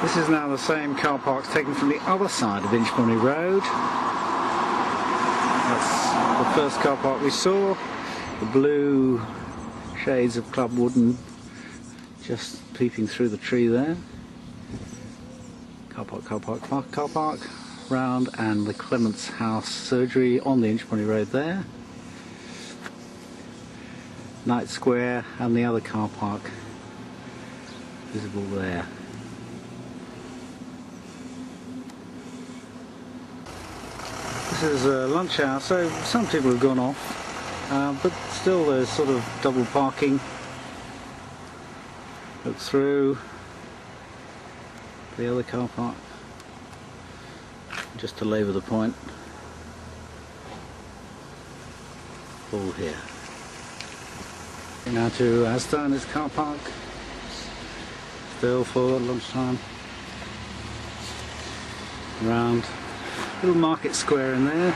This is now the same car park taken from the other side of Inchbonney Road. That's the first car park we saw. The blue shades of Club Wooden just peeping through the tree there. Car park, round, and the Clement's House surgery on the Inchbonney Road there. Knight Square and the other car park visible there. This is lunch hour, so some people have gone off, but still there's sort of double parking. Look through the other car park, just to labour the point. All here. Now to Aston's car park, still for lunchtime. Round, little market square in there.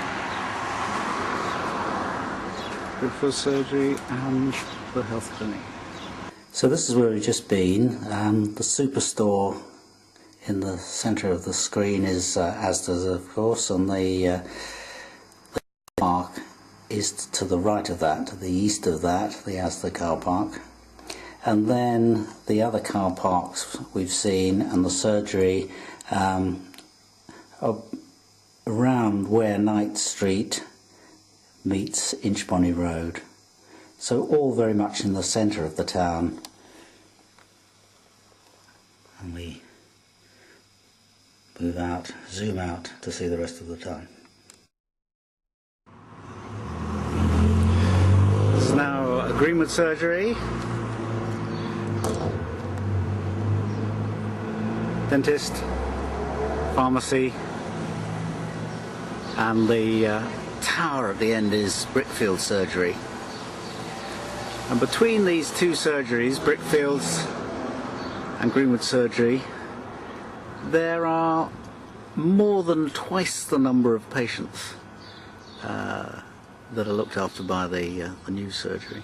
Good for surgery and the health clinic. So this is where we've just been. The superstore in the centre of the screen is Asda's, of course, and the park is to the right of that, to the east of that, the Asda car park. And then the other car parks we've seen and the surgery are around where Knight Street meets Inchbonney Road. So all very much in the centre of the town. And we move out, zoom out to see the rest of the town. This is now a Greenwood surgery. Dentist, pharmacy, and the tower at the end is Brickfield surgery. And between these two surgeries, Brickfield's and Greenwood surgery, there are more than twice the number of patients that are looked after by the new surgery.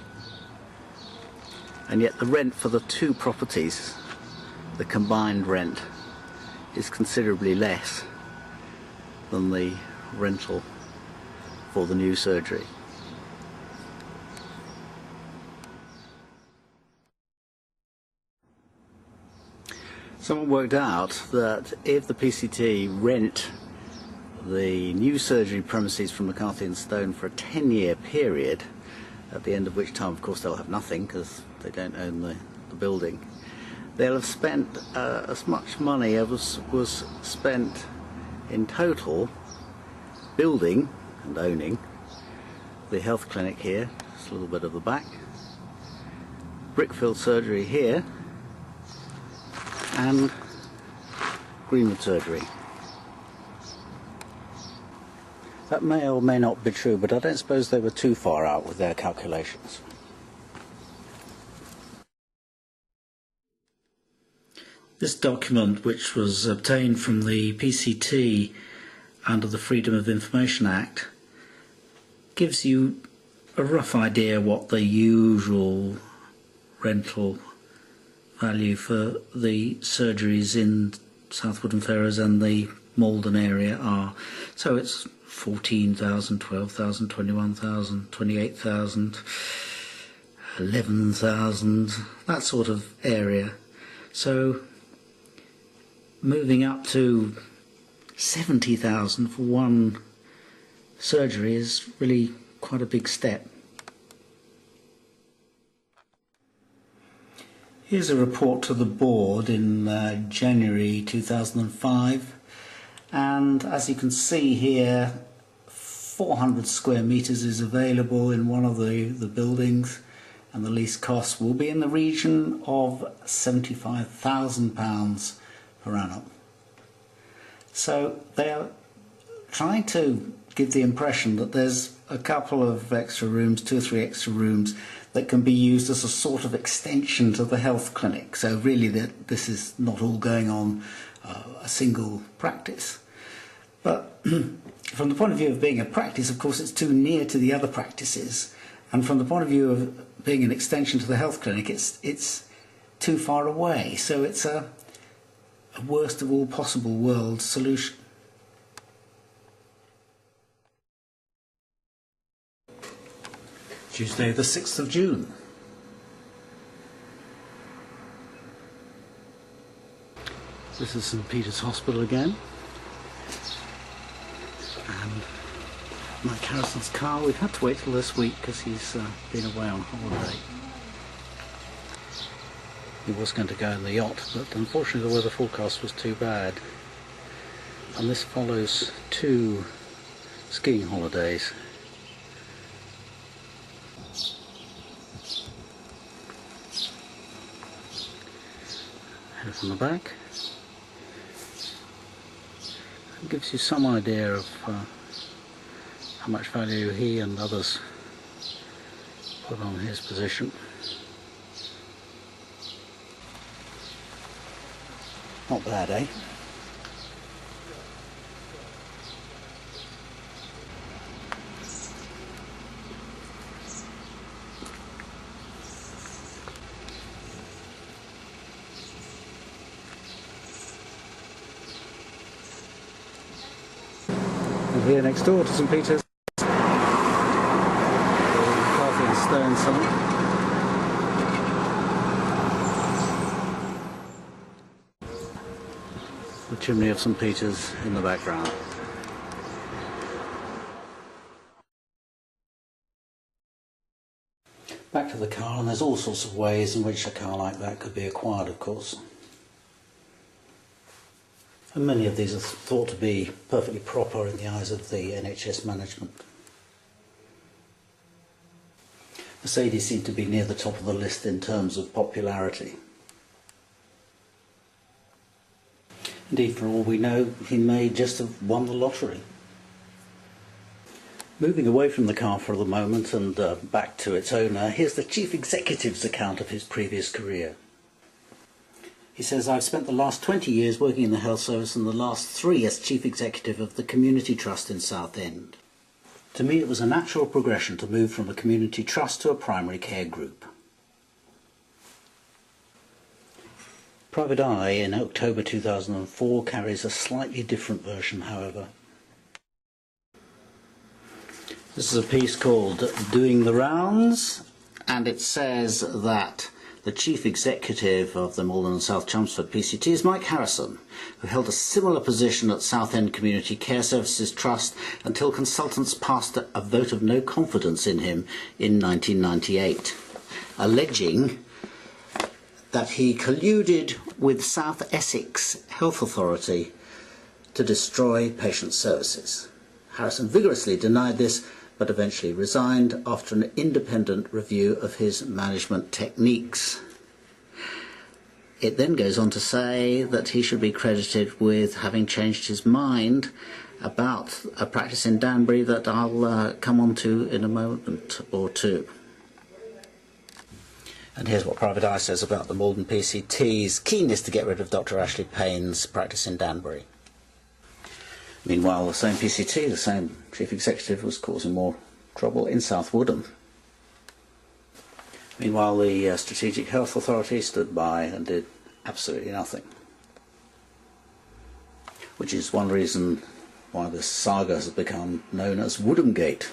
And yet the rent for the two properties, the combined rent, is considerably less than the rental for the new surgery. Someone worked out that if the PCT rent the new surgery premises from McCarthy and Stone for a 10-year period, at the end of which time, of course, they'll have nothing because they don't own the building, they'll have spent as much money as was spent in total building and owning the health clinic here, just a little bit of the back, Brickfield surgery here, and Greenwood surgery. That may or may not be true, but I don't suppose they were too far out with their calculations. This document, which was obtained from the PCT under the Freedom of Information Act, gives you a rough idea what the usual rental value for the surgeries in Southwood and Ferrers and the Malden area are. So it's 14,000, 12,000, 21,000, 28,000, 11,000, that sort of area. So moving up to 70,000 for one surgery is really quite a big step. Here's a report to the board in January 2005, and as you can see here, 400 square metres is available in one of the buildings, and the lease cost will be in the region of £75,000 per annum. So they are trying to give the impression that there's a couple of extra rooms, 2 or 3 extra rooms, that can be used as a sort of extension to the health clinic. So really this is not all going on a single practice. But from the point of view of being a practice, of course, it's too near to the other practices. And from the point of view of being an extension to the health clinic, it's too far away. So it's a a worst of all possible world solution. Tuesday the 6th of June. This is St Peter's Hospital again. And Mike Harrison's car, we've had to wait till this week because he's been away on holiday. He was going to go in the yacht, but unfortunately the weather forecast was too bad. And this follows 2 skiing holidays. Head from the back. It gives you some idea of how much value he and others put on his position. Not bad, eh? And here next door to St Peter's, the McCarthy and Stone site. The chimney of St Peter's in the background. Back to the car, and there's all sorts of ways in which a car like that could be acquired, of course. And many of these are thought to be perfectly proper in the eyes of the NHS management. Mercedes seem to be near the top of the list in terms of popularity. Indeed, for all we know, he may just have won the lottery. Moving away from the car for the moment and back to its owner, here's the chief executive's account of his previous career. He says, "I've spent the last 20 years working in the health service and the last 3 as chief executive of the Community Trust in Southend. To me it was a natural progression to move from a community trust to a primary care group." Private Eye in October 2004 carries a slightly different version, however. This is a piece called Doing the Rounds, and it says that the chief executive of the Malden and South Chelmsford PCT is Mike Harrison, who held a similar position at Southend Community Care Services Trust until consultants passed a vote of no confidence in him in 1998, alleging that he colluded with South Essex Health Authority to destroy patient services. Harrison vigorously denied this, but eventually resigned after an independent review of his management techniques. It then goes on to say that he should be credited with having changed his mind about a practice in Danbury that I'll come on to in a moment or two. And here's what Private Eye says about the Malden PCT's keenness to get rid of Dr. Ashley Payne's practice in Danbury. Meanwhile, the same PCT, the same chief executive, was causing more trouble in South Woodham. Meanwhile, the Strategic Health Authority stood by and did absolutely nothing. Which is one reason why this saga has become known as Woodham Gate.